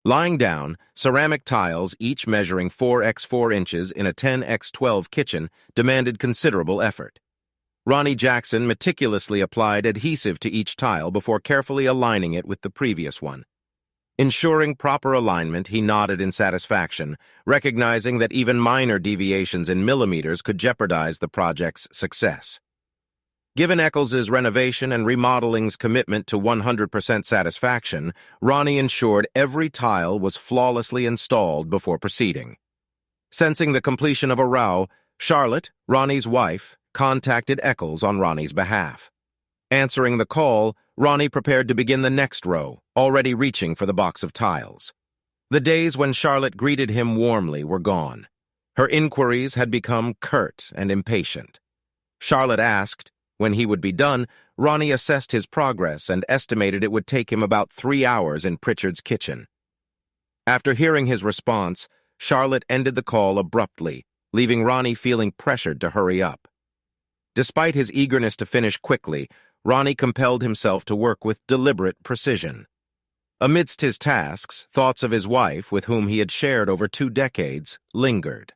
Lying down, ceramic tiles, each measuring 4x4 inches in a 10x12 kitchen, demanded considerable effort. Ronnie Jackson meticulously applied adhesive to each tile before carefully aligning it with the previous one. Ensuring proper alignment, he nodded in satisfaction, recognizing that even minor deviations in millimeters could jeopardize the project's success. Given Eccles's renovation and remodeling's commitment to 100% satisfaction, Ronnie ensured every tile was flawlessly installed before proceeding. Sensing the completion of a row, Charlotte, Ronnie's wife, contacted Eccles on Ronnie's behalf. Answering the call, Ronnie prepared to begin the next row, already reaching for the box of tiles. The days when Charlotte greeted him warmly were gone. Her inquiries had become curt and impatient. Charlotte asked when he would be done. Ronnie assessed his progress and estimated it would take him about 3 hours in Pritchard's kitchen. After hearing his response, Charlotte ended the call abruptly, leaving Ronnie feeling pressured to hurry up. Despite his eagerness to finish quickly, Ronnie compelled himself to work with deliberate precision. Amidst his tasks, thoughts of his wife, with whom he had shared over 2 decades, lingered.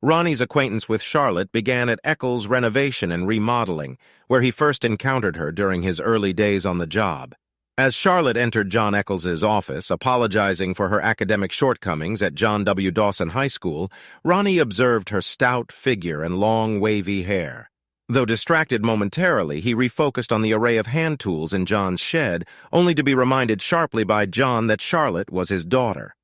Ronnie's acquaintance with Charlotte began at Eccles' renovation and remodeling, where he first encountered her during his early days on the job. As Charlotte entered John Eccles's office, apologizing for her academic shortcomings at John W. Dawson High School, Ronnie observed her stout figure and long, wavy hair. Though distracted momentarily, he refocused on the array of hand tools in John's shed, only to be reminded sharply by John that Charlotte was his daughter.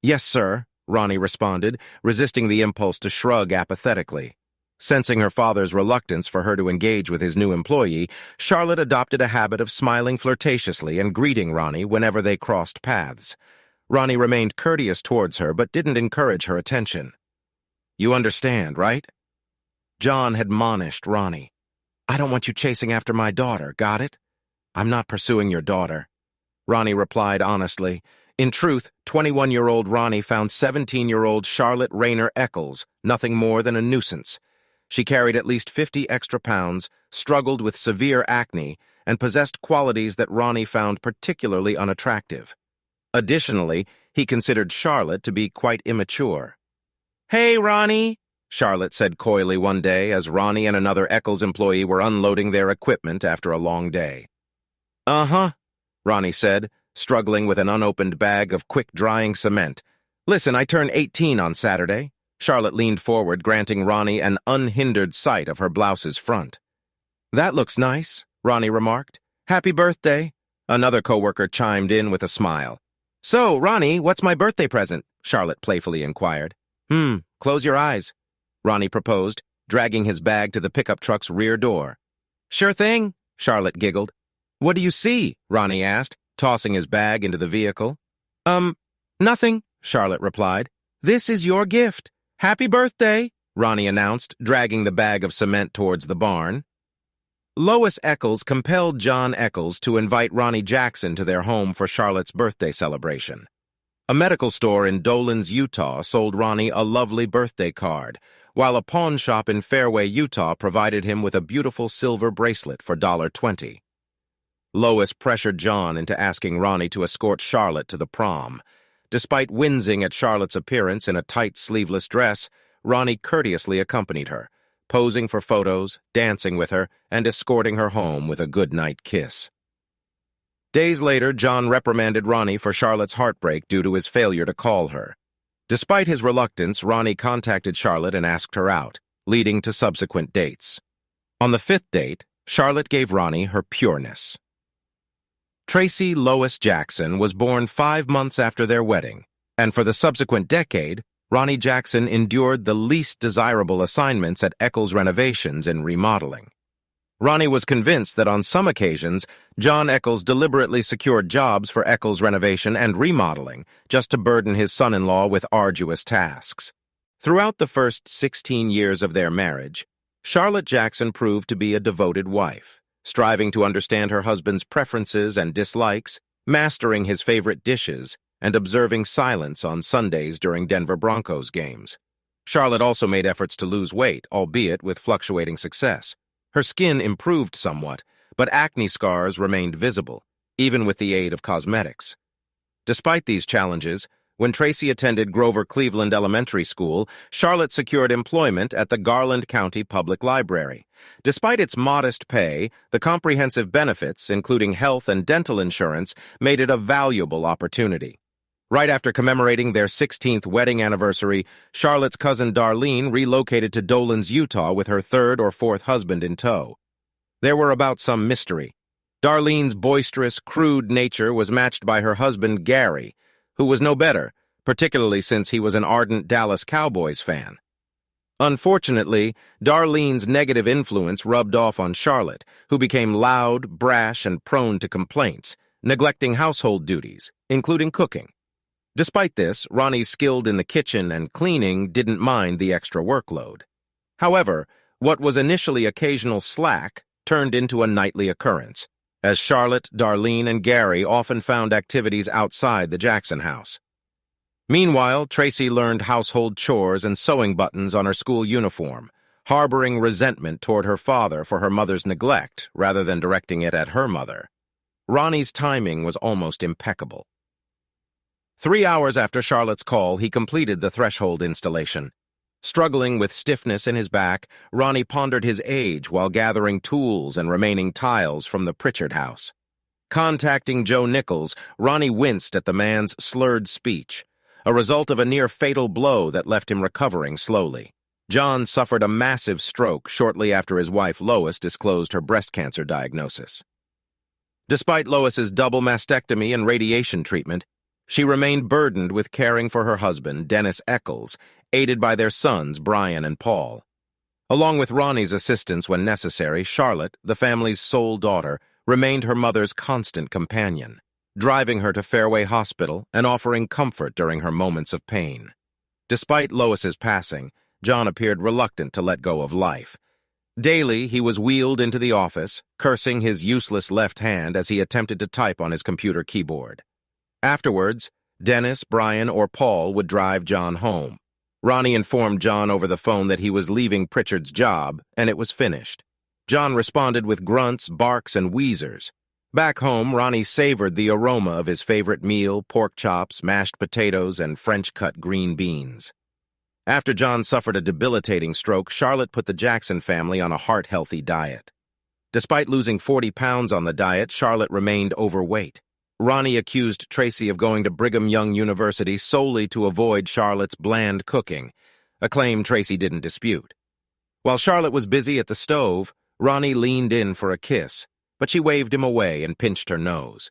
"Yes, sir," Ronnie responded, resisting the impulse to shrug apathetically. Sensing her father's reluctance for her to engage with his new employee, Charlotte adopted a habit of smiling flirtatiously and greeting Ronnie whenever they crossed paths. Ronnie remained courteous towards her but didn't encourage her attention. "You understand, right?" John had admonished Ronnie. "I don't want you chasing after my daughter, got it?" "I'm not pursuing your daughter," Ronnie replied honestly. In truth, 21-year-old Ronnie found 17-year-old Charlotte Rayner Eccles nothing more than a nuisance. She carried at least 50 extra pounds, struggled with severe acne, and possessed qualities that Ronnie found particularly unattractive. Additionally, he considered Charlotte to be quite immature. "Hey, Ronnie," Charlotte said coyly one day as Ronnie and another Eccles employee were unloading their equipment after a long day. "Uh-huh," Ronnie said, struggling with an unopened bag of quick-drying cement. "Listen, I turn 18 on Saturday." Charlotte leaned forward, granting Ronnie an unhindered sight of her blouse's front. "That looks nice," Ronnie remarked. "Happy birthday." Another coworker chimed in with a smile. "So, Ronnie, what's my birthday present?" Charlotte playfully inquired. Close your eyes," Ronnie proposed, dragging his bag to the pickup truck's rear door. "Sure thing," Charlotte giggled. "What do you see?" Ronnie asked, tossing his bag into the vehicle. Nothing," Charlotte replied. "This is your gift. Happy birthday," Ronnie announced, dragging the bag of cement towards the barn. Lois Eccles compelled John Eccles to invite Ronnie Jackson to their home for Charlotte's birthday celebration. A medical store in Dolans, Utah sold Ronnie a lovely birthday card, while a pawn shop in Fairway, Utah provided him with a beautiful silver bracelet for $20. Lois pressured John into asking Ronnie to escort Charlotte to the prom. Despite wincing at Charlotte's appearance in a tight sleeveless dress, Ronnie courteously accompanied her, posing for photos, dancing with her, and escorting her home with a goodnight kiss. Days later, John reprimanded Ronnie for Charlotte's heartbreak due to his failure to call her. Despite his reluctance, Ronnie contacted Charlotte and asked her out, leading to subsequent dates. On the 5th date, Charlotte gave Ronnie her pureness. Tracy Lois Jackson was born 5 months after their wedding, and for the subsequent decade, Ronnie Jackson endured the least desirable assignments at Eccles renovations and remodeling. Ronnie was convinced that on some occasions, John Eccles deliberately secured jobs for Eccles renovation and remodeling just to burden his son-in-law with arduous tasks. Throughout the first 16 years of their marriage, Charlotte Jackson proved to be a devoted wife, striving to understand her husband's preferences and dislikes, mastering his favorite dishes, and observing silence on Sundays during Denver Broncos games. Charlotte also made efforts to lose weight, albeit with fluctuating success. Her skin improved somewhat, but acne scars remained visible, even with the aid of cosmetics. Despite these challenges, when Tracy attended Grover Cleveland Elementary School, Charlotte secured employment at the Garland County Public Library. Despite its modest pay, the comprehensive benefits, including health and dental insurance, made it a valuable opportunity. Right after commemorating their 16th wedding anniversary, Charlotte's cousin Darlene relocated to Dolans, Utah with her third or fourth husband in tow. There were about some mystery. Darlene's boisterous, crude nature was matched by her husband Gary, who was no better, particularly since he was an ardent Dallas Cowboys fan. Unfortunately, Darlene's negative influence rubbed off on Charlotte, who became loud, brash, and prone to complaints, neglecting household duties, including cooking. Despite this, Ronnie, skilled in the kitchen and cleaning, didn't mind the extra workload. However, what was initially occasional slack turned into a nightly occurrence, as Charlotte, Darlene, and Gary often found activities outside the Jackson house. Meanwhile, Tracy learned household chores and sewing buttons on her school uniform, harboring resentment toward her father for her mother's neglect rather than directing it at her mother. Ronnie's timing was almost impeccable. 3 hours after Charlotte's call, he completed the threshold installation. Struggling with stiffness in his back, Ronnie pondered his age while gathering tools and remaining tiles from the Pritchard house. Contacting Joe Nichols, Ronnie winced at the man's slurred speech, a result of a near-fatal blow that left him recovering slowly. John suffered a massive stroke shortly after his wife Lois disclosed her breast cancer diagnosis. Despite Lois's double mastectomy and radiation treatment, she remained burdened with caring for her husband, Dennis Eccles, aided by their sons, Brian and Paul. Along with Ronnie's assistance when necessary, Charlotte, the family's sole daughter, remained her mother's constant companion, driving her to Fairway Hospital and offering comfort during her moments of pain. Despite Lois's passing, John appeared reluctant to let go of life. Daily, he was wheeled into the office, cursing his useless left hand as he attempted to type on his computer keyboard. Afterwards, Dennis, Brian, or Paul would drive John home. Ronnie informed John over the phone that he was leaving Pritchard's job, and it was finished. John responded with grunts, barks, and wheezers. Back home, Ronnie savored the aroma of his favorite meal, pork chops, mashed potatoes, and French-cut green beans. After John suffered a debilitating stroke, Charlotte put the Jackson family on a heart-healthy diet. Despite losing 40 pounds on the diet, Charlotte remained overweight. Ronnie accused Tracy of going to Brigham Young University solely to avoid Charlotte's bland cooking, a claim Tracy didn't dispute. While Charlotte was busy at the stove, Ronnie leaned in for a kiss, but she waved him away and pinched her nose.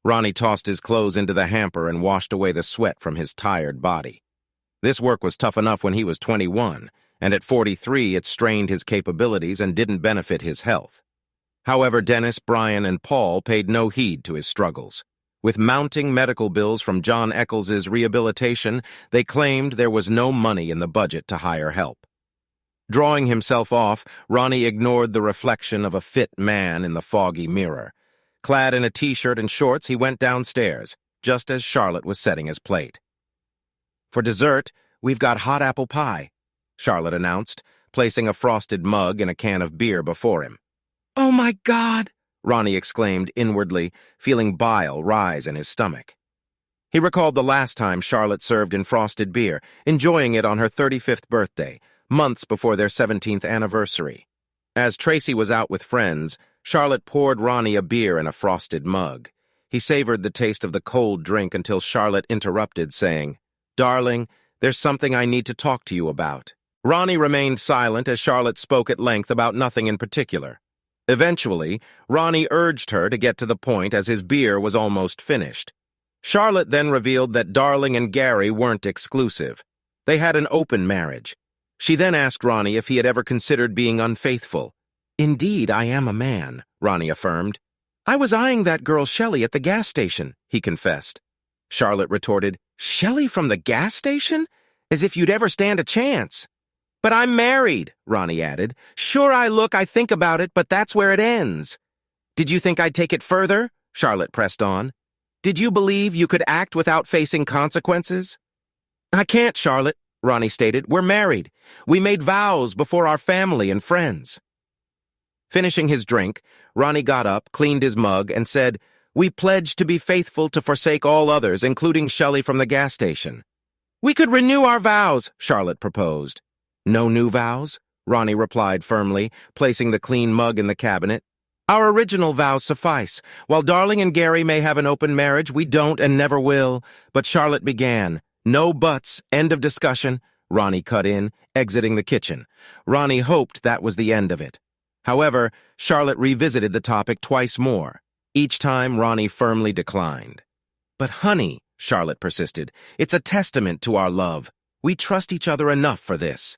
Ronnie tossed his clothes into the hamper and washed away the sweat from his tired body. This work was tough enough when he was 21, and at 43 it strained his capabilities and didn't benefit his health. However, Dennis, Brian, and Paul paid no heed to his struggles. With mounting medical bills from John Eccles's rehabilitation, they claimed there was no money in the budget to hire help. Drawing himself off, Ronnie ignored the reflection of a fit man in the foggy mirror. Clad in a t-shirt and shorts, he went downstairs, just as Charlotte was setting his plate. "For dessert, we've got hot apple pie," Charlotte announced, placing a frosted mug and a can of beer before him. "Oh my God!" Ronnie exclaimed inwardly, feeling bile rise in his stomach. He recalled the last time Charlotte served in frosted beer, enjoying it on her 35th birthday, months before their 17th anniversary. As Tracy was out with friends, Charlotte poured Ronnie a beer in a frosted mug. He savored the taste of the cold drink until Charlotte interrupted, saying, "Darling, there's something I need to talk to you about." Ronnie remained silent as Charlotte spoke at length about nothing in particular. Eventually, Ronnie urged her to get to the point as his beer was almost finished. Charlotte then revealed that Darling and Gary weren't exclusive. They had an open marriage. She then asked Ronnie if he had ever considered being unfaithful. "Indeed, I am a man," Ronnie affirmed. "I was eyeing that girl Shelley at the gas station," he confessed. Charlotte retorted, "Shelley from the gas station? As if you'd ever stand a chance." "But I'm married," Ronnie added. "Sure, I think about it, but that's where it ends." "Did you think I'd take it further?" Charlotte pressed on. "Did you believe you could act without facing consequences?" "I can't, Charlotte," Ronnie stated. "We're married. We made vows before our family and friends." Finishing his drink, Ronnie got up, cleaned his mug, and said, We pledged to be faithful to forsake all others, including Shelley from the gas station. We could renew our vows, Charlotte proposed. No new vows? Ronnie replied firmly, placing the clean mug in the cabinet. Our original vows suffice. While Darling and Gary may have an open marriage, we don't and never will. But Charlotte began. No buts. End of discussion. Ronnie cut in, exiting the kitchen. Ronnie hoped that was the end of it. However, Charlotte revisited the topic twice more. Each time, Ronnie firmly declined. But honey, Charlotte persisted, it's a testament to our love. We trust each other enough for this.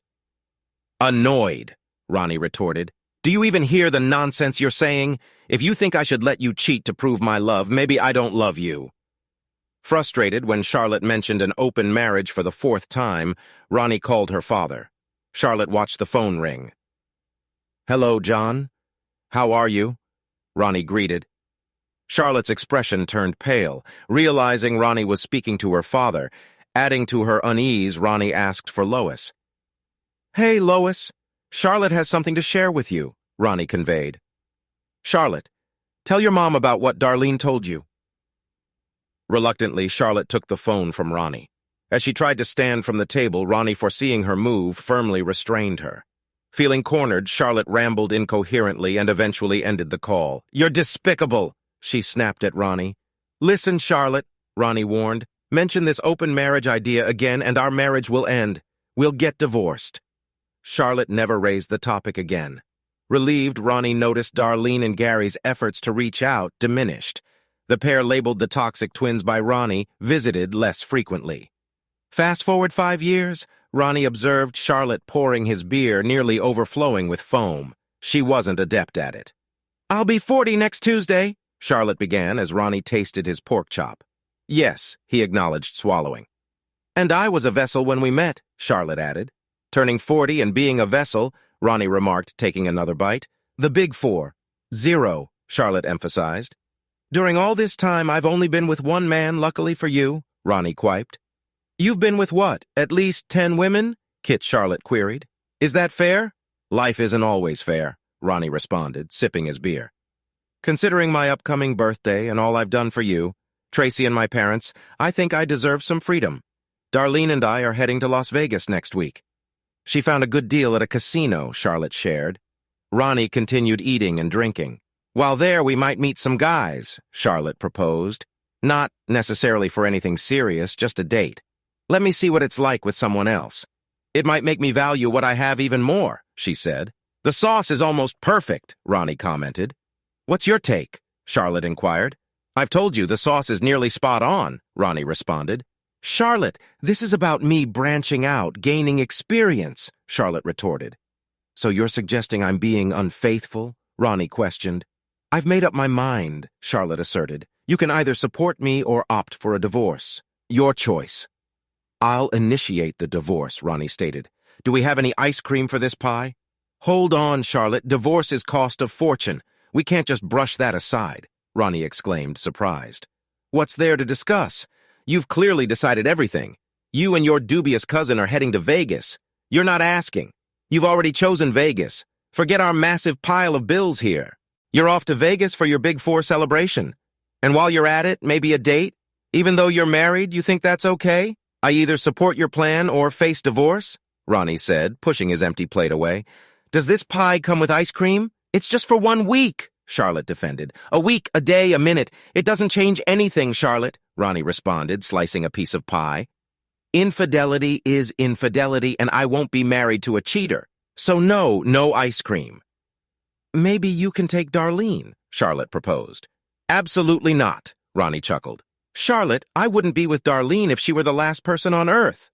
Annoyed, Ronnie retorted. Do you even hear the nonsense you're saying? If you think I should let you cheat to prove my love, maybe I don't love you. Frustrated when Charlotte mentioned an open marriage for the fourth time, Ronnie called her father. Charlotte watched the phone ring. Hello, John. How are you? Ronnie greeted. Charlotte's expression turned pale, realizing Ronnie was speaking to her father. Adding to her unease, Ronnie asked for Lois. Hey, Lois. Charlotte has something to share with you, Ronnie conveyed. Charlotte, tell your mom about what Darlene told you. Reluctantly, Charlotte took the phone from Ronnie. As she tried to stand from the table, Ronnie, foreseeing her move, firmly restrained her. Feeling cornered, Charlotte rambled incoherently and eventually ended the call. You're despicable, she snapped at Ronnie. Listen, Charlotte, Ronnie warned. Mention this open marriage idea again and our marriage will end. We'll get divorced. Charlotte never raised the topic again. Relieved, Ronnie noticed Darlene and Gary's efforts to reach out diminished. The pair, labeled the toxic twins by Ronnie, visited less frequently. Fast forward 5 years, Ronnie observed Charlotte pouring his beer, nearly overflowing with foam. She wasn't adept at it. I'll be 40 next Tuesday, Charlotte began as Ronnie tasted his pork chop. Yes, he acknowledged, swallowing. And I was a vessel when we met, Charlotte added. Turning 40 and being a vessel, Ronnie remarked, taking another bite. The big four. 0, Charlotte emphasized. During all this time, I've only been with one man, luckily for you, Ronnie quiped. You've been with what, at least 10 women? Kit Charlotte queried. Is that fair? Life isn't always fair, Ronnie responded, sipping his beer. Considering my upcoming birthday and all I've done for you, Tracy and my parents, I think I deserve some freedom. Darlene and I are heading to Las Vegas next week. She found a good deal at a casino, Charlotte shared. Ronnie continued eating and drinking. While there, we might meet some guys, Charlotte proposed. Not necessarily for anything serious, just a date. Let me see what it's like with someone else. It might make me value what I have even more, she said. The sauce is almost perfect, Ronnie commented. What's your take? Charlotte inquired. I've told you the sauce is nearly spot on, Ronnie responded. Charlotte, this is about me branching out, gaining experience, Charlotte retorted. So you're suggesting I'm being unfaithful? Ronnie questioned. I've made up my mind, Charlotte asserted. You can either support me or opt for a divorce. Your choice. I'll initiate the divorce, Ronnie stated. Do we have any ice cream for this pie? Hold on, Charlotte. Divorce is cost a fortune. We can't just brush that aside, Ronnie exclaimed, surprised. What's there to discuss? You've clearly decided everything. You and your dubious cousin are heading to Vegas. You're not asking. You've already chosen Vegas. Forget our massive pile of bills here. You're off to Vegas for your Big 4 celebration. And while you're at it, maybe a date? Even though you're married, you think that's okay? I either support your plan or face divorce, Ronnie said, pushing his empty plate away. Does this pie come with ice cream? It's just for 1 week, Charlotte defended. A week, a day, a minute. It doesn't change anything, Charlotte, Ronnie responded, slicing a piece of pie. Infidelity is infidelity, and I won't be married to a cheater. So no ice cream. Maybe you can take Darlene, Charlotte proposed. Absolutely not, Ronnie chuckled. Charlotte, I wouldn't be with Darlene if she were the last person on earth.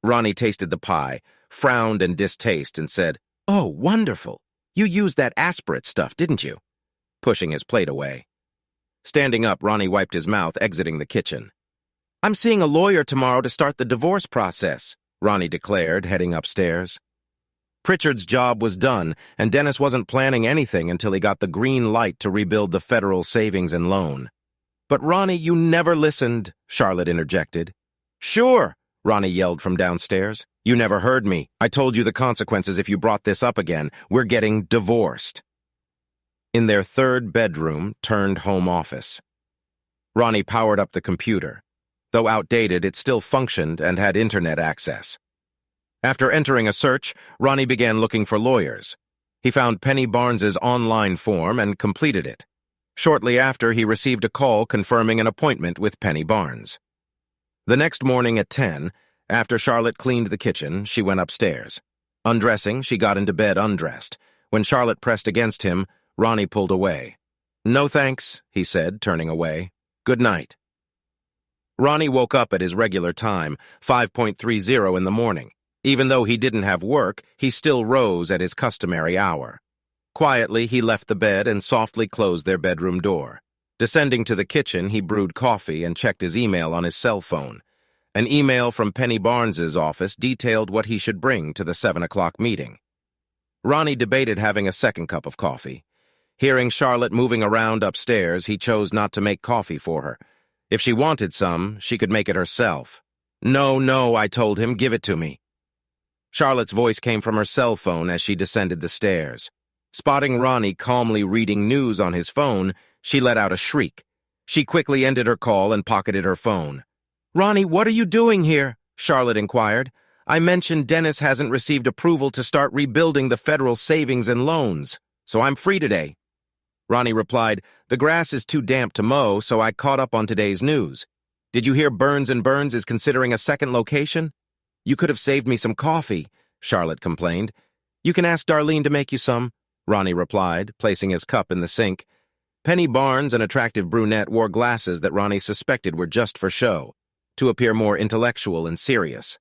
Ronnie tasted the pie, frowned in distaste, and said, Oh, wonderful. You used that aspirate stuff, didn't you? Pushing his plate away. Standing up, Ronnie wiped his mouth, exiting the kitchen. I'm seeing a lawyer tomorrow to start the divorce process, Ronnie declared, heading upstairs. Pritchard's job was done, and Dennis wasn't planning anything until he got the green light to rebuild the federal savings and loan. But Ronnie, you never listened, Charlotte interjected. Sure, Ronnie yelled from downstairs. You never heard me. I told you the consequences if you brought this up again. We're getting divorced. in their third bedroom turned home office. Ronnie powered up the computer. Though outdated, it still functioned and had internet access. After entering a search, Ronnie began looking for lawyers. He found Penny Barnes's online form and completed it. Shortly after, he received a call confirming an appointment with Penny Barnes. The next morning at 10, after Charlotte cleaned the kitchen, she went upstairs. Undressing, she got into bed undressed. When Charlotte pressed against him, Ronnie pulled away. "No thanks," he said, turning away. "Good night." Ronnie woke up at his regular time, 5:30 in the morning. Even though he didn't have work, he still rose at his customary hour. Quietly, he left the bed and softly closed their bedroom door. Descending to the kitchen, he brewed coffee and checked his email on his cell phone. An email from Penny Barnes's office detailed what he should bring to the 7 o'clock meeting. Ronnie debated having a second cup of coffee. Hearing Charlotte moving around upstairs, he chose not to make coffee for her. If she wanted some, she could make it herself. No, I told him, give it to me." Charlotte's voice came from her cell phone as she descended the stairs. Spotting Ronnie calmly reading news on his phone, she let out a shriek. She quickly ended her call and pocketed her phone. "Ronnie, what are you doing here?" Charlotte inquired. "I mentioned Dennis hasn't received approval to start rebuilding the federal savings and loans, so I'm free today." Ronnie replied, "The grass is too damp to mow, so I caught up on today's news. Did you hear Burns & Burns is considering a second location?" "You could have saved me some coffee," Charlotte complained. "You can ask Darlene to make you some," Ronnie replied, placing his cup in the sink. Penny Barnes, an attractive brunette, wore glasses that Ronnie suspected were just for show, to appear more intellectual and serious.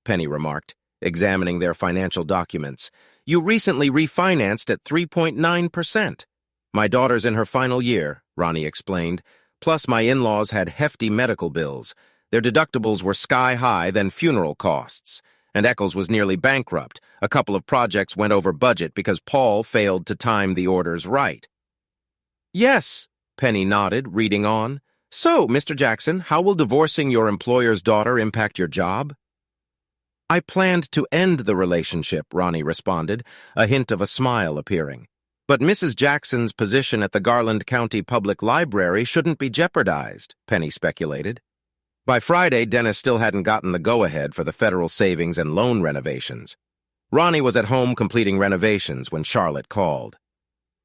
Penny remarked, examining their financial documents. "You recently refinanced at 3.9%. My daughter's in her final year," Ronnie explained. "Plus, my in-laws had hefty medical bills. Their deductibles were sky-high, then funeral costs. And Eccles was nearly bankrupt. A couple of projects went over budget because Paul failed to time the orders right." "Yes," Penny nodded, reading on. "So, Mr. Jackson, how will divorcing your employer's daughter impact your job?" "I planned to end the relationship," Ronnie responded, a hint of a smile appearing. "But Mrs. Jackson's position at the Garland County Public Library shouldn't be jeopardized," Penny speculated. By Friday, Dennis still hadn't gotten the go-ahead for the federal savings and loan renovations. Ronnie was at home completing renovations when Charlotte called.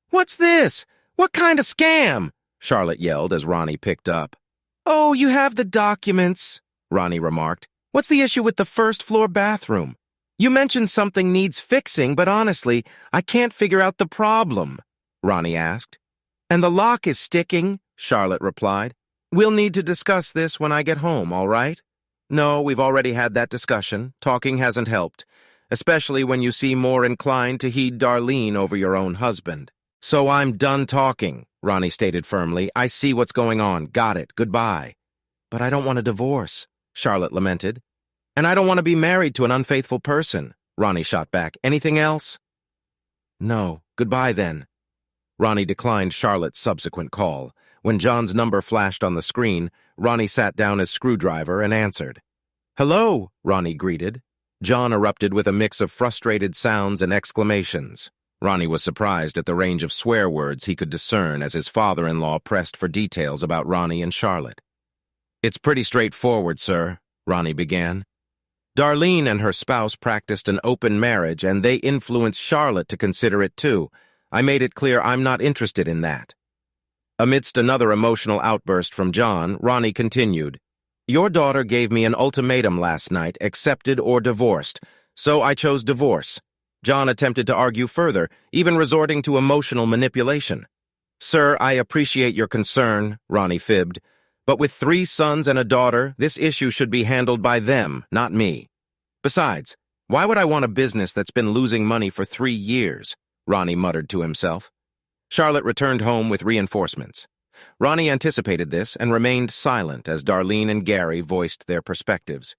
"What's this? What kind of scam?" Charlotte yelled as Ronnie picked up. "Oh, you have the documents," Ronnie remarked. "What's the issue with the first-floor bathroom? You mentioned something needs fixing, but honestly, I can't figure out the problem," Ronnie asked. "And the lock is sticking," Charlotte replied. "We'll need to discuss this when I get home, all right?" "No, we've already had that discussion. Talking hasn't helped, especially when you seem more inclined to heed Darlene over your own husband." "So I'm done talking," Ronnie stated firmly. "I see what's going on. Got it. Goodbye." "But I don't want a divorce," Charlotte lamented. "And I don't want to be married to an unfaithful person," Ronnie shot back. "Anything else?" "No. Goodbye, then." Ronnie declined Charlotte's subsequent call. When John's number flashed on the screen, Ronnie sat down his screwdriver and answered. "Hello," Ronnie greeted. John erupted with a mix of frustrated sounds and exclamations. Ronnie was surprised at the range of swear words he could discern as his father-in-law pressed for details about Ronnie and Charlotte. "It's pretty straightforward, sir," Ronnie began. "Darlene and her spouse practiced an open marriage, and they influenced Charlotte to consider it too. I made it clear I'm not interested in that." Amidst another emotional outburst from John, Ronnie continued, "Your daughter gave me an ultimatum last night, accepted or divorced, so I chose divorce." John attempted to argue further, even resorting to emotional manipulation. "Sir, I appreciate your concern," Ronnie fibbed, "but with 3 sons and a daughter, this issue should be handled by them, not me. Besides, why would I want a business that's been losing money for 3 years?" Ronnie muttered to himself. Charlotte returned home with reinforcements. Ronnie anticipated this and remained silent as Darlene and Gary voiced their perspectives.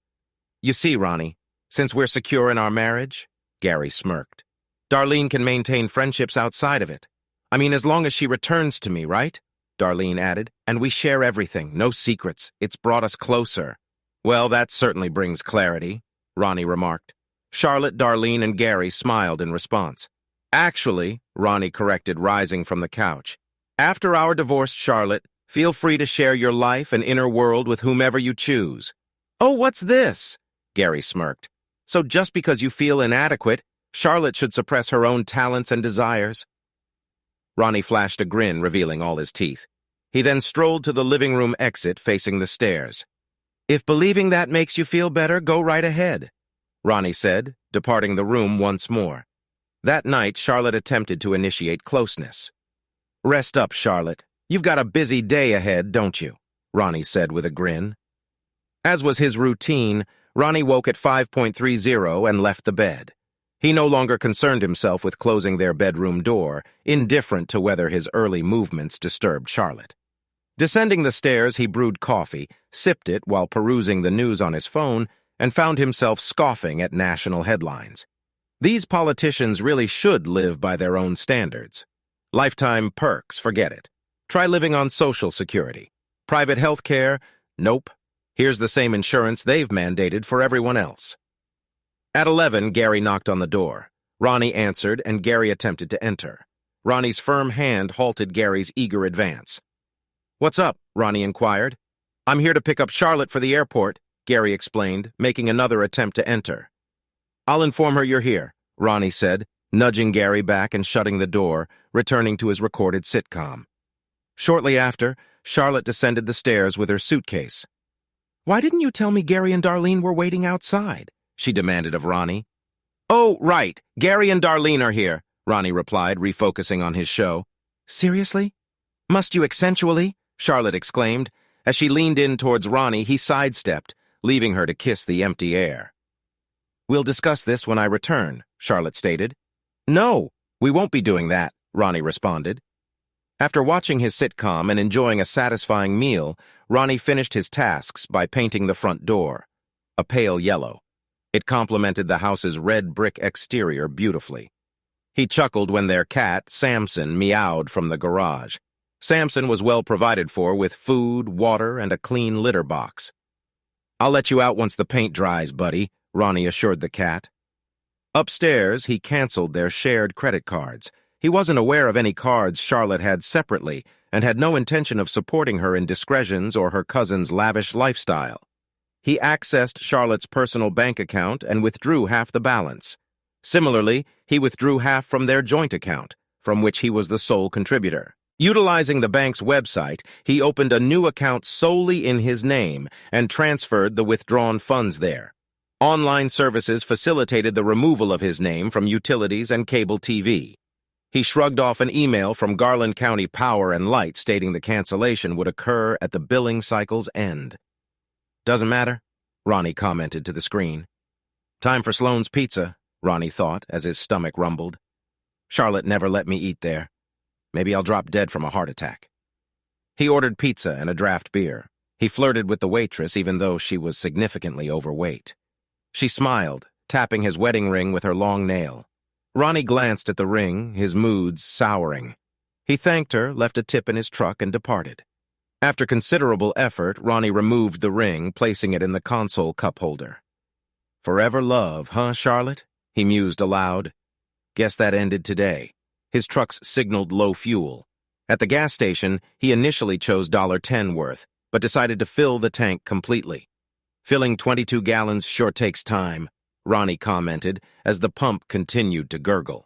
"You see, Ronnie, since we're secure in our marriage," Gary smirked, "Darlene can maintain friendships outside of it. I mean, as long as she returns to me, right?" Darlene added. "And we share everything, no secrets. It's brought us closer." "Well, that certainly brings clarity," Ronnie remarked. Charlotte, Darlene, and Gary smiled in response. Actually, Ronnie corrected, rising from the couch, after our divorce, Charlotte, feel free to share your life and inner world with whomever you choose. Oh, what's this? Gary smirked. So just because you feel inadequate, Charlotte should suppress her own talents and desires? Ronnie flashed a grin, revealing all his teeth. He then strolled to the living room exit facing the stairs. If believing that makes you feel better, go right ahead, Ronnie said, departing the room once more. That night, Charlotte attempted to initiate closeness. Rest up, Charlotte. You've got a busy day ahead, don't you? Ronnie said with a grin. As was his routine, Ronnie woke at 5:30 and left the bed. He no longer concerned himself with closing their bedroom door, indifferent to whether his early movements disturbed Charlotte. Descending the stairs, he brewed coffee, sipped it while perusing the news on his phone, and found himself scoffing at national headlines. These politicians really should live by their own standards. Lifetime perks, forget it. Try living on Social Security. Private health care? Nope. Here's the same insurance they've mandated for everyone else. At 11, Gary knocked on the door. Ronnie answered, and Gary attempted to enter. Ronnie's firm hand halted Gary's eager advance. What's up? Ronnie inquired. I'm here to pick up Charlotte for the airport, Gary explained, making another attempt to enter. I'll inform her you're here, Ronnie said, nudging Gary back and shutting the door, returning to his recorded sitcom. Shortly after, Charlotte descended the stairs with her suitcase. Why didn't you tell me Gary and Darlene were waiting outside? She demanded of Ronnie. Oh, right, Gary and Darlene are here, Ronnie replied, refocusing on his show. Seriously? Must you accentually? Charlotte exclaimed. As she leaned in towards Ronnie, he sidestepped, leaving her to kiss the empty air. We'll discuss this when I return, Charlotte stated. No, we won't be doing that, Ronnie responded. After watching his sitcom and enjoying a satisfying meal, Ronnie finished his tasks by painting the front door, a pale yellow. It complemented the house's red brick exterior beautifully. He chuckled when their cat, Samson, meowed from the garage. Samson was well provided for with food, water, and a clean litter box. I'll let you out once the paint dries, buddy, Ronnie assured the cat. Upstairs, he canceled their shared credit cards. He wasn't aware of any cards Charlotte had separately and had no intention of supporting her indiscretions or her cousin's lavish lifestyle. He accessed Charlotte's personal bank account and withdrew half the balance. Similarly, he withdrew half from their joint account, from which he was the sole contributor. Utilizing the bank's website, he opened a new account solely in his name and transferred the withdrawn funds there. Online services facilitated the removal of his name from utilities and cable TV. He shrugged off an email from Garland County Power and Light stating the cancellation would occur at the billing cycle's end. Doesn't matter, Ronnie commented to the screen. Time for Sloan's Pizza, Ronnie thought as his stomach rumbled. Charlotte never let me eat there. Maybe I'll drop dead from a heart attack. He ordered pizza and a draft beer. He flirted with the waitress even though she was significantly overweight. She smiled, tapping his wedding ring with her long nail. Ronnie glanced at the ring, his moods souring. He thanked her, left a tip in his truck, and departed. After considerable effort, Ronnie removed the ring, placing it in the console cup holder. Forever love, huh, Charlotte? He mused aloud. Guess that ended today. His trucks signaled low fuel. At the gas station, he initially chose $1.10 worth, but decided to fill the tank completely. Filling 22 gallons sure takes time, Ronnie commented as the pump continued to gurgle.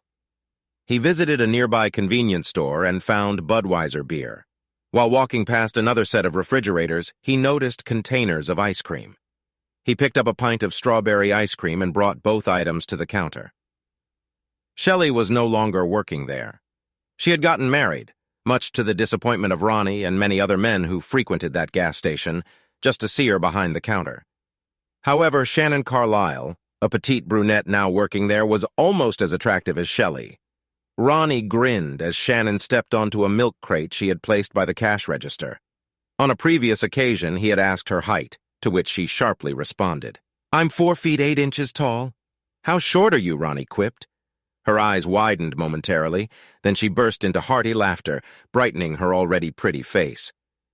He visited a nearby convenience store and found Budweiser beer. While walking past another set of refrigerators, he noticed containers of ice cream. He picked up a pint of strawberry ice cream and brought both items to the counter. Shelley was no longer working there. She had gotten married, much to the disappointment of Ronnie and many other men who frequented that gas station, just to see her behind the counter. However, Shannon Carlisle, a petite brunette now working there, was almost as attractive as Shelley. Ronnie grinned as Shannon stepped onto a milk crate she had placed by the cash register. On a previous occasion, he had asked her height, to which she sharply responded. I'm 4 feet 8 inches tall. How short are you, Ronnie quipped. Her eyes widened momentarily, then she burst into hearty laughter, brightening her already pretty face.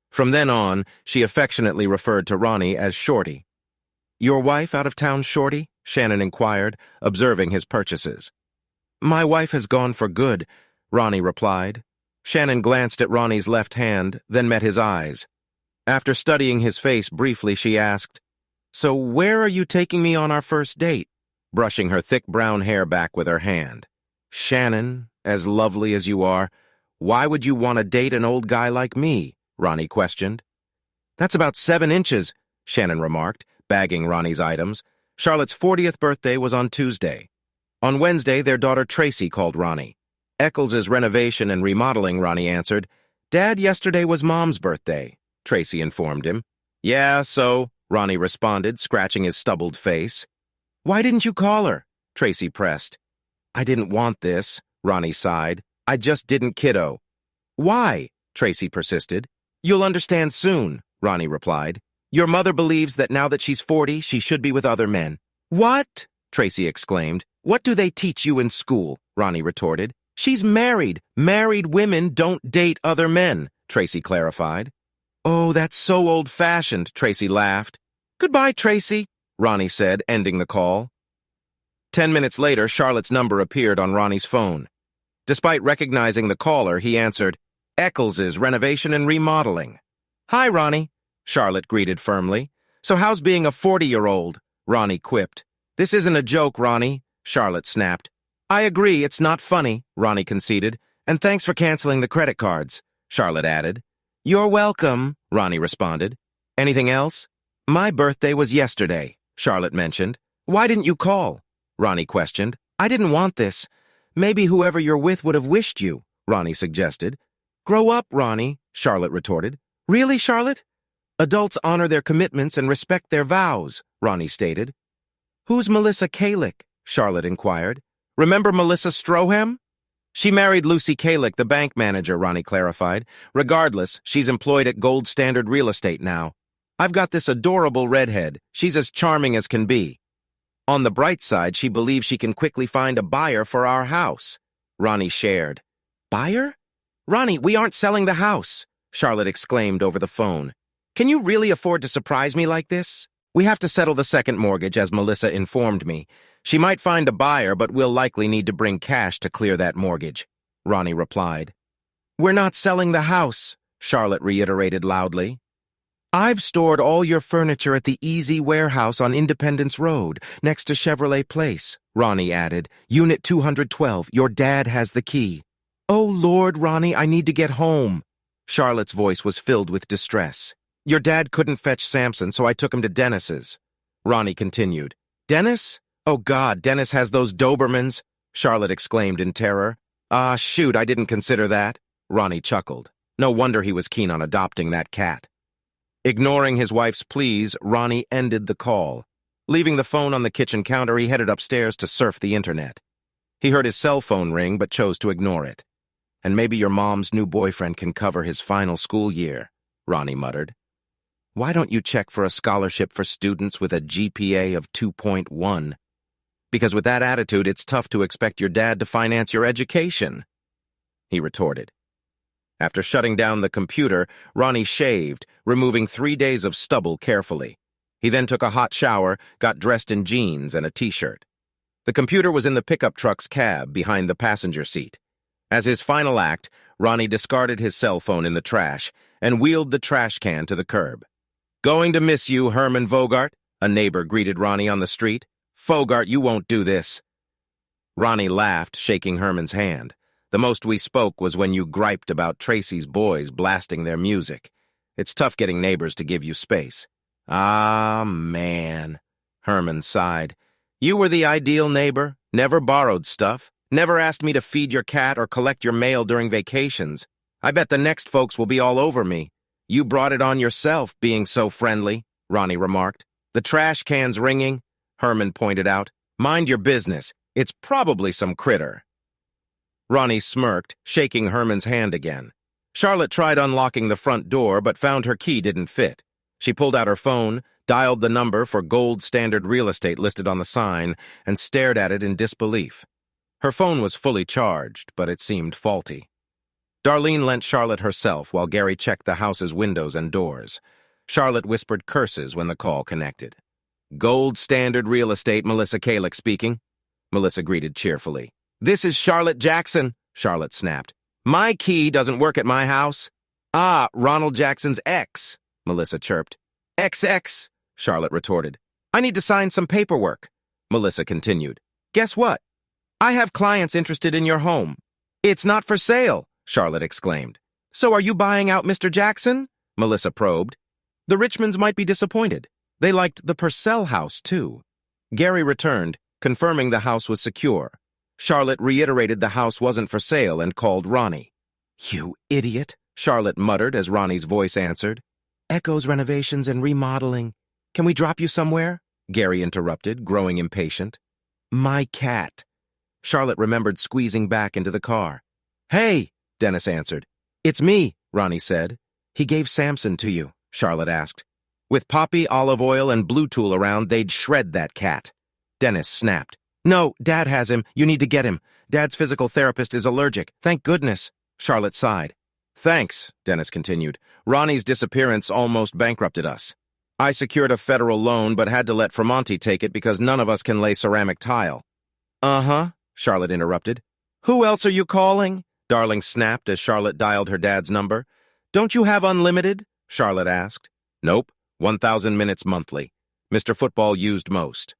From then on, she affectionately referred to Ronnie as Shorty. Your wife out of town, Shorty? Shannon inquired, observing his purchases. My wife has gone for good, Ronnie replied. Shannon glanced at Ronnie's left hand, then met his eyes. After studying his face briefly, she asked, "So where are you taking me on our first date?" brushing her thick brown hair back with her hand. "Shannon, as lovely as you are, why would you want to date an old guy like me?" Ronnie questioned. "That's about 7 inches," Shannon remarked, bagging Ronnie's items. Charlotte's 40th birthday was on Tuesday. On Wednesday, their daughter Tracy called Ronnie. "Eccles's renovation and remodeling," Ronnie answered. "Dad, yesterday was Mom's birthday," Tracy informed him. "Yeah, so," Ronnie responded, scratching his stubbled face. "Why didn't you call her?" Tracy pressed. "I didn't want this," Ronnie sighed. "I just didn't, kiddo." "Why?" Tracy persisted. "You'll understand soon," Ronnie replied. "Your mother believes that now that she's 40, she should be with other men." "What?" Tracy exclaimed. "What do they teach you in school?" Ronnie retorted. "She's married. Married women don't date other men," Tracy clarified. "Oh, that's so old-fashioned," Tracy laughed. "Goodbye, Tracy," Ronnie said, ending the call. 10 minutes later, Charlotte's number appeared on Ronnie's phone. Despite recognizing the caller, he answered, "Eccles's renovation and remodeling." "Hi, Ronnie," Charlotte greeted firmly. "So how's being a 40-year-old?" Ronnie quipped. "This isn't a joke, Ronnie," Charlotte snapped. "I agree, it's not funny," Ronnie conceded. "And thanks for canceling the credit cards," Charlotte added. "You're welcome," Ronnie responded. "Anything else?" "My birthday was yesterday," Charlotte mentioned. "Why didn't you call?" Ronnie questioned. "I didn't want this. Maybe whoever you're with would have wished you," Ronnie suggested. "Grow up, Ronnie," Charlotte retorted. "Really, Charlotte?" "Adults honor their commitments and respect their vows," Ronnie stated. "Who's Melissa Kalick?" Charlotte inquired. "Remember Melissa Stroham?" "She married Lucy Kalick, the bank manager," Ronnie clarified. "Regardless, she's employed at Gold Standard Real Estate now. I've got this adorable redhead. She's as charming as can be. On the bright side, she believes she can quickly find a buyer for our house," Ronnie shared. "Buyer? Ronnie, we aren't selling the house," Charlotte exclaimed over the phone. "Can you really afford to surprise me like this?" "We have to settle the second mortgage, as Melissa informed me. She might find a buyer, but we'll likely need to bring cash to clear that mortgage," Ronnie replied. "We're not selling the house," Charlotte reiterated loudly. "I've stored all your furniture at the Easy Warehouse on Independence Road, next to Chevrolet Place," Ronnie added. "Unit 212. Your dad has the key." "Oh, Lord, Ronnie, I need to get home." Charlotte's voice was filled with distress. "Your dad couldn't fetch Samson, so I took him to Dennis's." Ronnie continued. "Dennis? Oh, God, Dennis has those Dobermans," Charlotte exclaimed in terror. "Ah, shoot, I didn't consider that." Ronnie chuckled. No wonder he was keen on adopting that cat. Ignoring his wife's pleas, Ronnie ended the call. Leaving the phone on the kitchen counter, he headed upstairs to surf the internet. He heard his cell phone ring, but chose to ignore it. "And maybe your mom's new boyfriend can cover his final school year," Ronnie muttered. "Why don't you check for a scholarship for students with a GPA of 2.1? Because with that attitude, it's tough to expect your dad to finance your education," he retorted. After shutting down the computer, Ronnie shaved, removing 3 days of stubble carefully. He then took a hot shower, got dressed in jeans and a t-shirt. The computer was in the pickup truck's cab behind the passenger seat. As his final act, Ronnie discarded his cell phone in the trash and wheeled the trash can to the curb. "Going to miss you, Herman Vogart," a neighbor greeted Ronnie on the street. "Fogart, you won't do this." Ronnie laughed, shaking Herman's hand. "The most we spoke was when you griped about Tracy's boys blasting their music. It's tough getting neighbors to give you space." "Ah, man," Herman sighed. "You were the ideal neighbor, never borrowed stuff, never asked me to feed your cat or collect your mail during vacations. I bet the next folks will be all over me." "You brought it on yourself, being so friendly," Ronnie remarked. "The trash can's ringing," Herman pointed out. "Mind your business. It's probably some critter." Ronnie smirked, shaking Herman's hand again. Charlotte tried unlocking the front door, but found her key didn't fit. She pulled out her phone, dialed the number for Gold Standard Real Estate listed on the sign, and stared at it in disbelief. Her phone was fully charged, but it seemed faulty. Darlene lent Charlotte herself while Gary checked the house's windows and doors. Charlotte whispered curses when the call connected. "Gold Standard Real Estate, Melissa Kalick speaking," Melissa greeted cheerfully. This is Charlotte Jackson, Charlotte snapped. My key doesn't work at my house. Ah, Ronald Jackson's ex, Melissa chirped. XX, Charlotte retorted. I need to sign some paperwork, Melissa continued. Guess what? I have clients interested in your home. It's not for sale, Charlotte exclaimed. So are you buying out Mr. Jackson? Melissa probed. The Richmonds might be disappointed. They liked the Purcell house, too. Gary returned, confirming the house was secure. Charlotte reiterated the house wasn't for sale and called Ronnie. You idiot, Charlotte muttered as Ronnie's voice answered. Echoes renovations and remodeling. Can we drop you somewhere? Gary interrupted, growing impatient. My cat. Charlotte remembered squeezing back into the car. Hey, Dennis answered. It's me, Ronnie said. He gave Samson to you, Charlotte asked. With poppy, olive oil, and Blue Tool around, they'd shred that cat. Dennis snapped. No, Dad has him. You need to get him. Dad's physical therapist is allergic. Thank goodness. Charlotte sighed. Thanks, Dennis continued. Ronnie's disappearance almost bankrupted us. I secured a federal loan but had to let Framonti take it because none of us can lay ceramic tile. Uh-huh, Charlotte interrupted. Who else are you calling? Darling snapped as Charlotte dialed her dad's number. Don't you have unlimited? Charlotte asked. Nope, 1,000 minutes monthly. Mr. Football used most.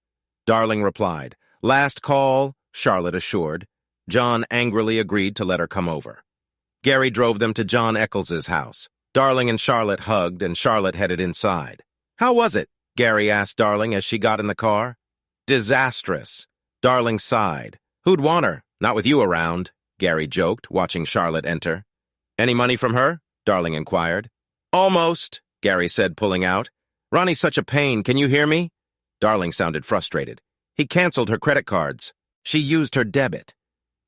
Darling replied. Last call, Charlotte assured. John angrily agreed to let her come over. Gary drove them to John Eccles's house. Darling and Charlotte hugged, and Charlotte headed inside. How was it? Gary asked Darling as she got in the car. Disastrous. Darling sighed. Who'd want her? Not with you around, Gary joked, watching Charlotte enter. Any money from her? Darling inquired. Almost, Gary said, pulling out. Ronnie's such a pain. Can you hear me? Darling sounded frustrated. He canceled her credit cards. She used her debit.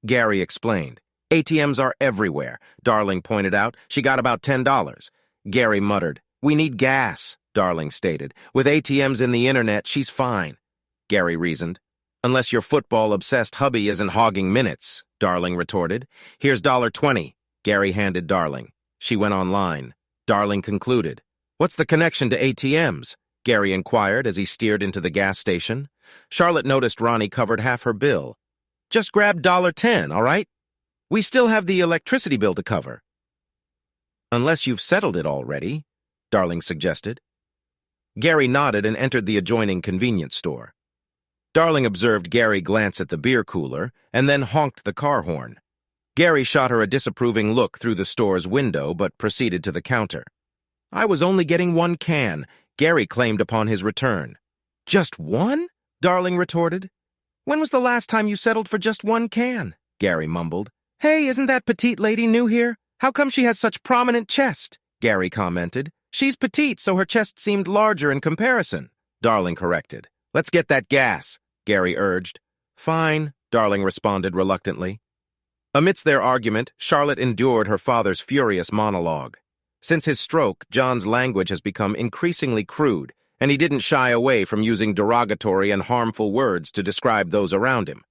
Gary explained. ATMs are everywhere, Darling pointed out. She got about $10. Gary muttered. We need gas, Darling stated. With ATMs and the internet, she's fine. Gary reasoned. Unless your football-obsessed hubby isn't hogging minutes, Darling retorted. Here's $1.20, Gary handed Darling. She went online. Darling concluded. What's the connection to ATMs? Gary inquired as he steered into the gas station. Charlotte noticed Ronnie covered half her bill. Just grab $1.10, all right? We still have the electricity bill to cover. Unless you've settled it already, Darling suggested. Gary nodded and entered the adjoining convenience store. Darling observed Gary glance at the beer cooler and then honked the car horn. Gary shot her a disapproving look through the store's window but proceeded to the counter. I was only getting one can, Gary claimed upon his return. Just one? Darling retorted. When was the last time you settled for just one can? Gary mumbled. Hey, isn't that petite lady new here? How come she has such prominent chest? Gary commented. She's petite, so her chest seemed larger in comparison. Darling corrected. Let's get that gas, Gary urged. Fine, Darling responded reluctantly. Amidst their argument, Charlotte endured her father's furious monologue. Since his stroke, John's language has become increasingly crude, and he didn't shy away from using derogatory and harmful words to describe those around him.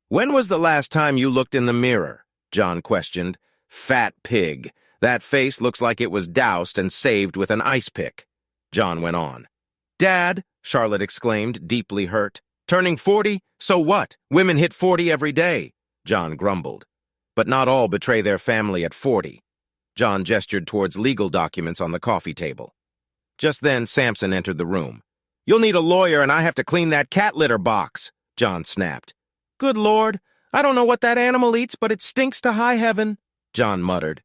When was the last time you looked in the mirror? John questioned. Fat pig. That face looks like it was doused and saved with an ice pick. John went on. Dad, Charlotte exclaimed, deeply hurt. Turning 40? So what? Women hit 40 every day. John grumbled. But not all betray their family at 40. John gestured towards legal documents on the coffee table. Just then, Samson entered the room. You'll need a lawyer and I have to clean that cat litter box, John snapped. Good Lord, I don't know what that animal eats, but it stinks to high heaven, John muttered.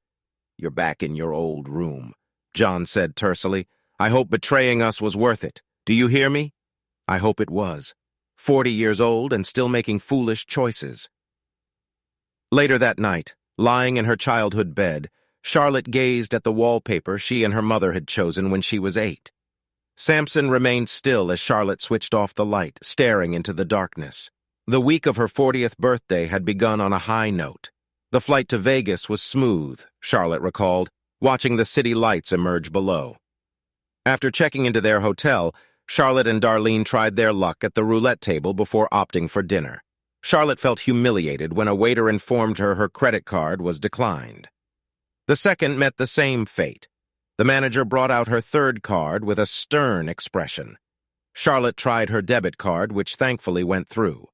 You're back in your old room, John said tersely. I hope betraying us was worth it. Do you hear me? I hope it was. 40 years old and still making foolish choices. Later that night, lying in her childhood bed, Charlotte gazed at the wallpaper she and her mother had chosen when she was 8. Samson remained still as Charlotte switched off the light, staring into the darkness. The week of her 40th birthday had begun on a high note. The flight to Vegas was smooth, Charlotte recalled, watching the city lights emerge below. After checking into their hotel, Charlotte and Darlene tried their luck at the roulette table before opting for dinner. Charlotte felt humiliated when a waiter informed her credit card was declined. The second met the same fate. The manager brought out her third card with a stern expression. Charlotte tried her debit card, which thankfully went through.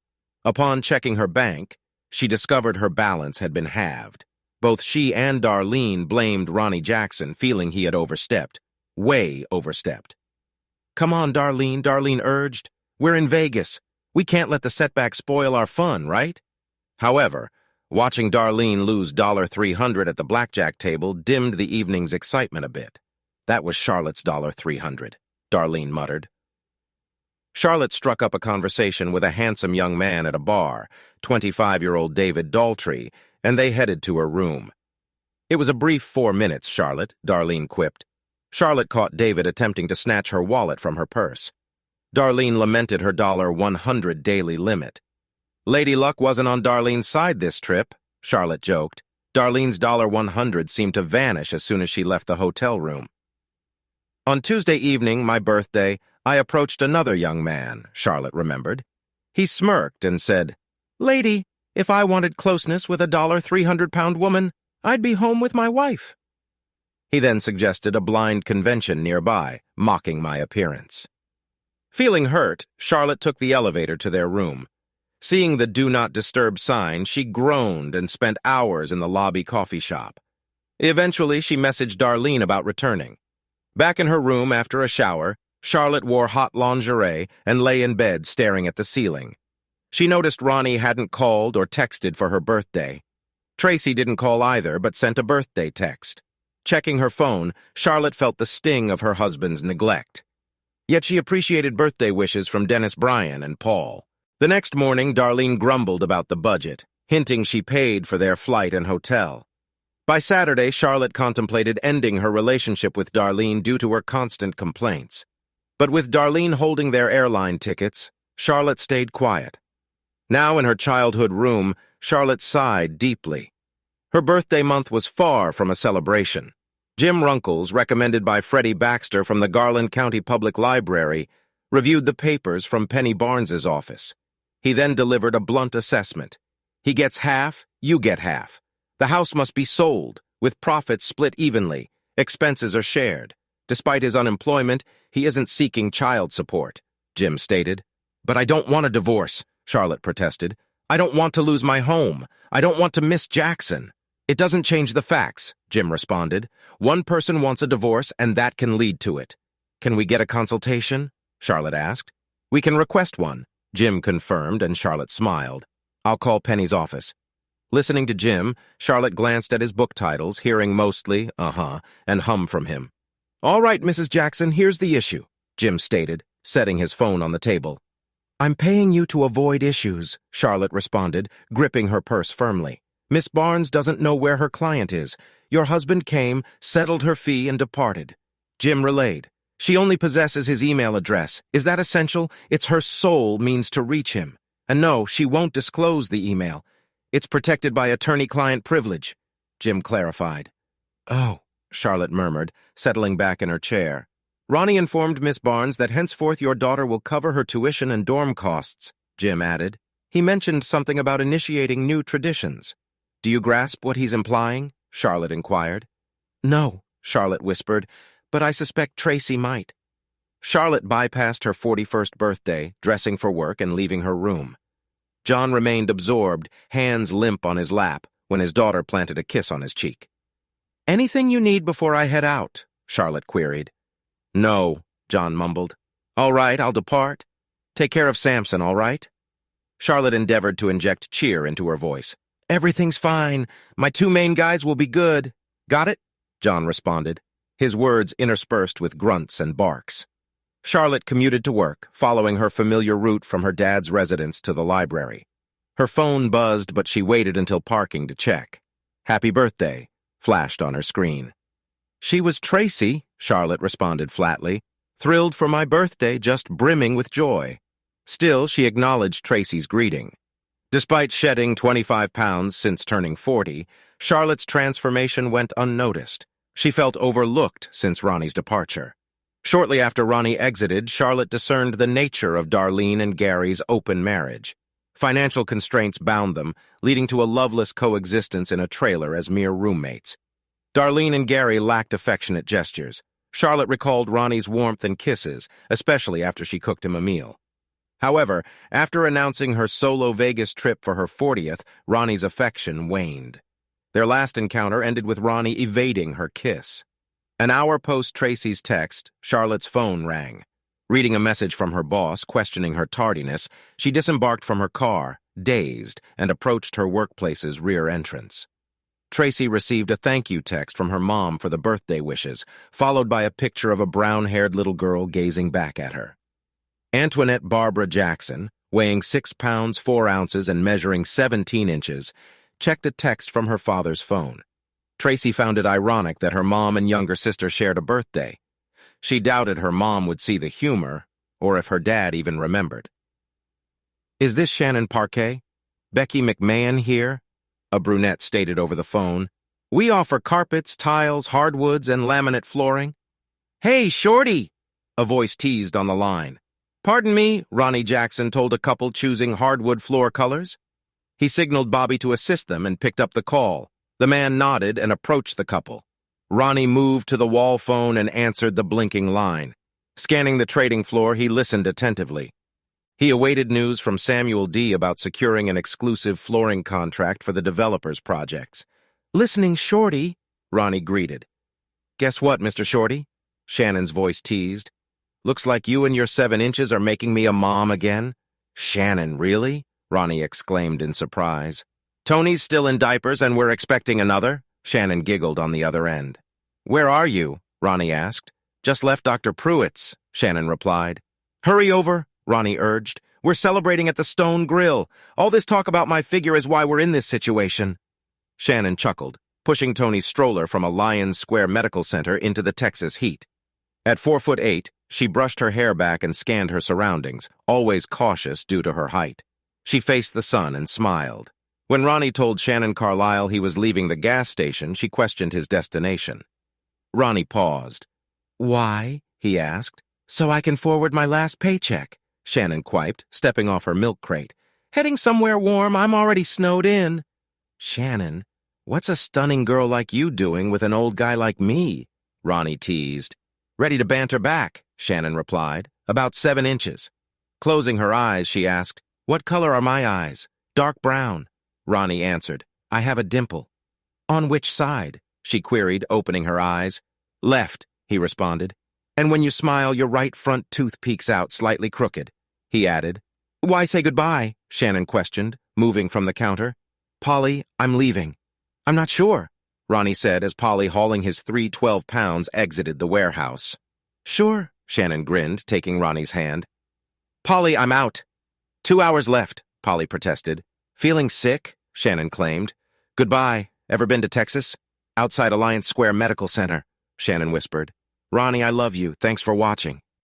Upon checking her bank, she discovered her balance had been halved. Both she and Darlene blamed Ronnie Jackson, feeling he had overstepped. Way overstepped. "Come on, Darlene," Darlene urged. "We're in Vegas. We can't let the setback spoil our fun, right?" However, watching Darlene lose $300 at the blackjack table dimmed the evening's excitement a bit. "That was Charlotte's $300, Darlene muttered. Charlotte struck up a conversation with a handsome young man at a bar, 25-year-old David Daltrey, and they headed to her room. "It was a brief 4 minutes, Charlotte," Darlene quipped. Charlotte caught David attempting to snatch her wallet from her purse. Darlene lamented her $100 daily limit. "Lady Luck wasn't on Darlene's side this trip," Charlotte joked. Darlene's $100 seemed to vanish as soon as she left the hotel room. "On Tuesday evening, my birthday, I approached another young man," Charlotte remembered. He smirked and said, "Lady, if I wanted closeness with a $300 woman, I'd be home with my wife." He then suggested a blind convention nearby, mocking my appearance. Feeling hurt, Charlotte took the elevator to their room. Seeing the "Do Not Disturb" sign, she groaned and spent hours in the lobby coffee shop. Eventually, she messaged Darlene about returning. Back in her room after a shower, Charlotte wore hot lingerie and lay in bed staring at the ceiling. She noticed Ronnie hadn't called or texted for her birthday. Tracy didn't call either, but sent a birthday text. Checking her phone, Charlotte felt the sting of her husband's neglect. Yet she appreciated birthday wishes from Dennis Bryan and Paul. The next morning, Darlene grumbled about the budget, hinting she paid for their flight and hotel. By Saturday, Charlotte contemplated ending her relationship with Darlene due to her constant complaints. But with Darlene holding their airline tickets, Charlotte stayed quiet. Now in her childhood room, Charlotte sighed deeply. Her birthday month was far from a celebration. Jim Runkles, recommended by Freddie Baxter from the Garland County Public Library, reviewed the papers from Penny Barnes's office. He then delivered a blunt assessment. "He gets half, you get half. The house must be sold, with profits split evenly. Expenses are shared. Despite his unemployment, he isn't seeking child support," Jim stated. "But I don't want a divorce," Charlotte protested. "I don't want to lose my home. I don't want to miss Jackson." "It doesn't change the facts," Jim responded. "One person wants a divorce, and that can lead to it." "Can we get a consultation?" Charlotte asked. "We can request one," Jim confirmed, and Charlotte smiled. "I'll call Penny's office." Listening to Jim, Charlotte glanced at his book titles, hearing mostly, and hum from him. "All right, Mrs. Jackson, here's the issue," Jim stated, setting his phone on the table. "I'm paying you to avoid issues," Charlotte responded, gripping her purse firmly. "Miss Barnes doesn't know where her client is. Your husband came, settled her fee, and departed." Jim relayed. "She only possesses his email address. Is that essential? It's her sole means to reach him. And no, she won't disclose the email. It's protected by attorney-client privilege," Jim clarified. "Oh," Charlotte murmured, settling back in her chair. "Ronnie informed Miss Barnes that henceforth your daughter will cover her tuition and dorm costs," Jim added. "He mentioned something about initiating new traditions." "Do you grasp what he's implying?" Charlotte inquired. "No," Charlotte whispered, "but I suspect Tracy might." Charlotte bypassed her 41st birthday, dressing for work and leaving her room. John remained absorbed, hands limp on his lap, when his daughter planted a kiss on his cheek. "Anything you need before I head out?" Charlotte queried. "No," John mumbled. "All right, I'll depart. Take care of Samson, all right?" Charlotte endeavored to inject cheer into her voice. "Everything's fine. My 2 main guys will be good. Got it?" John responded, his words interspersed with grunts and barks. Charlotte commuted to work, following her familiar route from her dad's residence to the library. Her phone buzzed, but she waited until parking to check. "Happy birthday," flashed on her screen. "She was Tracy," Charlotte responded flatly. "Thrilled for my birthday, just brimming with joy." Still, she acknowledged Tracy's greeting. Despite shedding 25 pounds since turning 40, Charlotte's transformation went unnoticed. She felt overlooked since Ronnie's departure. Shortly after Ronnie exited, Charlotte discerned the nature of Darlene and Gary's open marriage. Financial constraints bound them, leading to a loveless coexistence in a trailer as mere roommates. Darlene and Gary lacked affectionate gestures. Charlotte recalled Ronnie's warmth and kisses, especially after she cooked him a meal. However, after announcing her solo Vegas trip for her 40th, Ronnie's affection waned. Their last encounter ended with Ronnie evading her kiss. An hour post Tracy's text, Charlotte's phone rang. Reading a message from her boss questioning her tardiness, she disembarked from her car, dazed, and approached her workplace's rear entrance. Tracy received a thank you text from her mom for the birthday wishes, followed by a picture of a brown-haired little girl gazing back at her. Antoinette Barbara Jackson, weighing 6 pounds 4 ounces and measuring 17 inches, checked a text from her father's phone. Tracy found it ironic that her mom and younger sister shared a birthday. She doubted her mom would see the humor, or if her dad even remembered. "Is this Shannon Parquet? Becky McMahon here?" a brunette stated over the phone. "We offer carpets, tiles, hardwoods, and laminate flooring." "Hey, Shorty!" a voice teased on the line. "Pardon me," Ronnie Jackson told a couple choosing hardwood floor colors. He signaled Bobby to assist them and picked up the call. The man nodded and approached the couple. Ronnie moved to the wall phone and answered the blinking line. Scanning the trading floor, he listened attentively. He awaited news from Samuel D. about securing an exclusive flooring contract for the developer's projects. "Listening, Shorty," Ronnie greeted. "Guess what, Mr. Shorty?" Shannon's voice teased. "Looks like you and your 7 inches are making me a mom again." "Shannon, really?" Ronnie exclaimed in surprise. "Tony's still in diapers and we're expecting another?" Shannon giggled on the other end. "Where are you?" Ronnie asked. "Just left Dr. Pruitt's," Shannon replied. "Hurry over," Ronnie urged. "We're celebrating at the Stone Grill. All this talk about my figure is why we're in this situation." Shannon chuckled, pushing Tony's stroller from a Lions Square Medical Center into the Texas heat. At 4'8", she brushed her hair back and scanned her surroundings, always cautious due to her height. She faced the sun and smiled. When Ronnie told Shannon Carlisle he was leaving the gas station, she questioned his destination. Ronnie paused. "Why?" he asked. "So I can forward my last paycheck," Shannon quiped, stepping off her milk crate. "Heading somewhere warm, I'm already snowed in." "Shannon, what's a stunning girl like you doing with an old guy like me?" Ronnie teased. "Ready to banter back," Shannon replied. "About 7 inches." Closing her eyes, she asked, "What color are my eyes?" "Dark brown." Ronnie answered, "I have a dimple." "On which side?" she queried, opening her eyes. "Left," he responded. "And when you smile, your right front tooth peeks out slightly crooked," he added. "Why say goodbye?" Shannon questioned, moving from the counter. "Polly, I'm leaving." "I'm not sure," Ronnie said as Polly, hauling his 312 pounds, exited the warehouse. "Sure," Shannon grinned, taking Ronnie's hand. "Polly, I'm out." 2 hours left, Polly protested. "Feeling sick?" Shannon claimed. "Goodbye. Ever been to Texas?" "Outside Alliance Square Medical Center," Shannon whispered. "Ronnie, I love you. Thanks for watching."